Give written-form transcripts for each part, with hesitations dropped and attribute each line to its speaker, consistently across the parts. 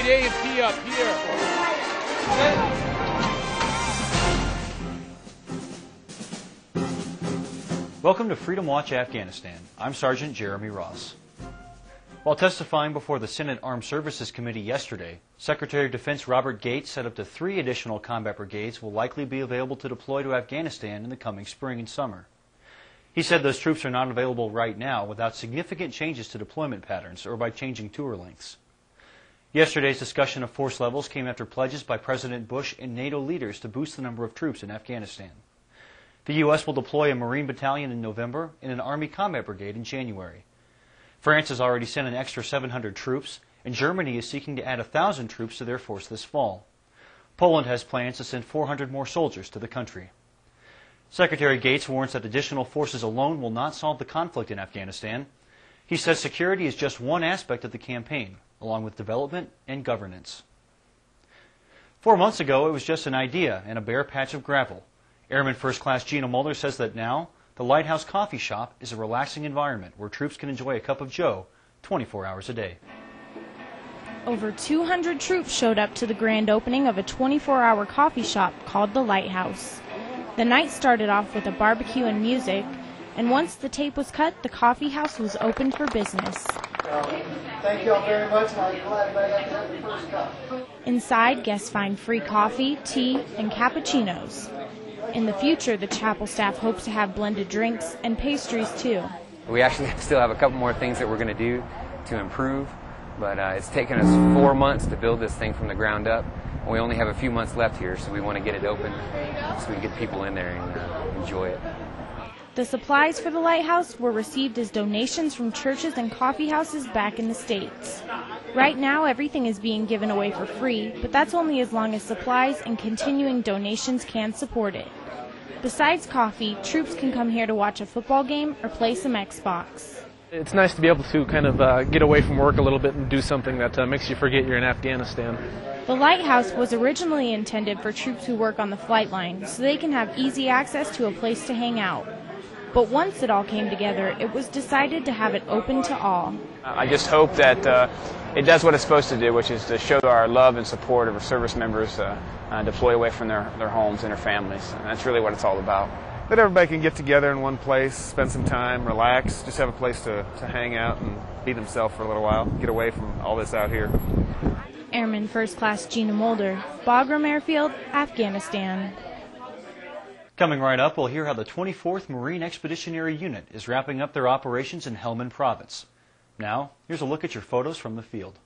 Speaker 1: A and P up here.
Speaker 2: Welcome to Freedom Watch Afghanistan. I'm Sergeant Jeremy Ross. While testifying before the Senate Armed Services Committee yesterday, Secretary of Defense Robert Gates said up to 3 additional combat brigades will likely be available to deploy to Afghanistan in the coming spring and summer. He said those troops are not available right now without significant changes to deployment patterns or by changing tour lengths. Yesterday's discussion of force levels came after pledges by President Bush and NATO leaders to boost the number of troops in Afghanistan. The U.S. will deploy a Marine battalion in November and an Army combat brigade in January. France has already sent an extra 700 troops, and Germany is seeking to add 1,000 troops to their force this fall. Poland has plans to send 400 more soldiers to the country. Secretary Gates warns that additional forces alone will not solve the conflict in Afghanistan. He says security is just one aspect of the campaign, along with development and governance. 4 months ago, it was just an idea and a bare patch of gravel. Airman First Class Gina Mulder says that now, the Lighthouse coffee shop is a relaxing environment where troops can enjoy a cup of joe 24 hours a day.
Speaker 3: Over 200 troops showed up to the grand opening of a 24-hour coffee shop called the Lighthouse. The night started off with a barbecue and music, and once the tape was cut, the coffee house was opened for business.
Speaker 4: Thank you all very much, and I'm glad I got to have the first cup.
Speaker 3: Inside, guests find free coffee, tea, and cappuccinos. In the future, the chapel staff hopes to have blended drinks and pastries too.
Speaker 5: We actually still have a couple more things that we're going to do to improve, but it's taken us 4 months to build this thing from the ground up. And we only have a few months left here, so we want to get it open so we can get people in there and enjoy it.
Speaker 3: The supplies for the Lighthouse were received as donations from churches and coffee houses back in the States. Right now, everything is being given away for free, but that's only as long as supplies and continuing donations can support it. Besides coffee, troops can come here to watch a football game or play some Xbox.
Speaker 6: It's nice to be able to kind of get away from work a little bit and do something that makes you forget you're in Afghanistan.
Speaker 3: The Lighthouse was originally intended for troops who work on the flight line, so they can have easy access to a place to hang out. But once it all came together, it was decided to have it open to all.
Speaker 7: I just hope that it does what it's supposed to do, which is to show our love and support of our service members deploy away from their homes and their families. And that's really what it's all about.
Speaker 8: That everybody can get together in one place, spend some time, relax, just have a place to hang out and be themselves for a little while, get away from all this out here.
Speaker 3: Airman First Class Gina Mulder, Bagram Airfield, Afghanistan.
Speaker 2: Coming right up, we'll hear how the 24th Marine Expeditionary Unit is wrapping up their operations in Helmand Province. Now, here's a look at your photos from the field.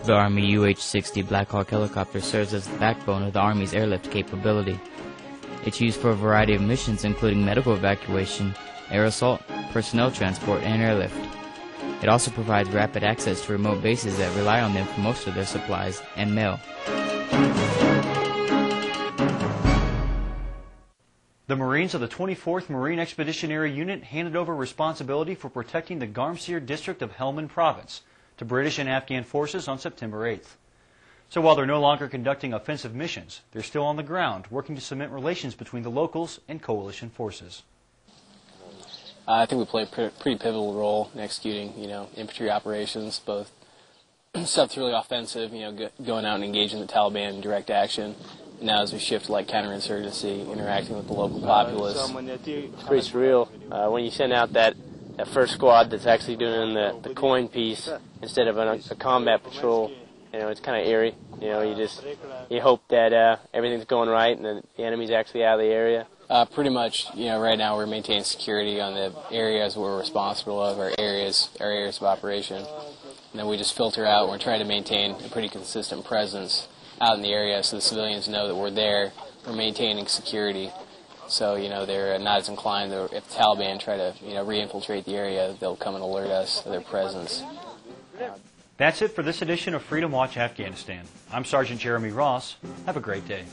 Speaker 9: The Army UH-60 Black Hawk helicopter serves as the backbone of the Army's airlift capability. It's used for a variety of missions including medical evacuation, air assault, personnel transport, and airlift. It also provides rapid access to remote bases that rely on them for most of their supplies and mail.
Speaker 2: The Marines of the 24th Marine Expeditionary Unit handed over responsibility for protecting the Garmsir district of Helmand Province to British and Afghan forces on September 8th. So while they're no longer conducting offensive missions, they're still on the ground working to cement relations between the locals and coalition forces.
Speaker 10: I think we play a pretty pivotal role in executing, infantry operations, both stuff that's really offensive, going out and engaging the Taliban in direct action. And now as we shift to counterinsurgency, interacting with the local populace.
Speaker 11: It's pretty surreal when you send out that first squad that's actually doing the coin piece instead of a combat patrol. It's kind of eerie. You hope that everything's going right and that the enemy's actually out of the area.
Speaker 10: Pretty much, right now we're maintaining security on the areas we're responsible of, our areas of operation. And then we just filter out. We're trying to maintain a pretty consistent presence out in the area so the civilians know that we're there. We're maintaining security. So, they're not as inclined to, if the Taliban try to, re-infiltrate the area, they'll come and alert us of their presence.
Speaker 2: That's it for this edition of Freedom Watch Afghanistan. I'm Sergeant Jeremy Ross. Have a great day.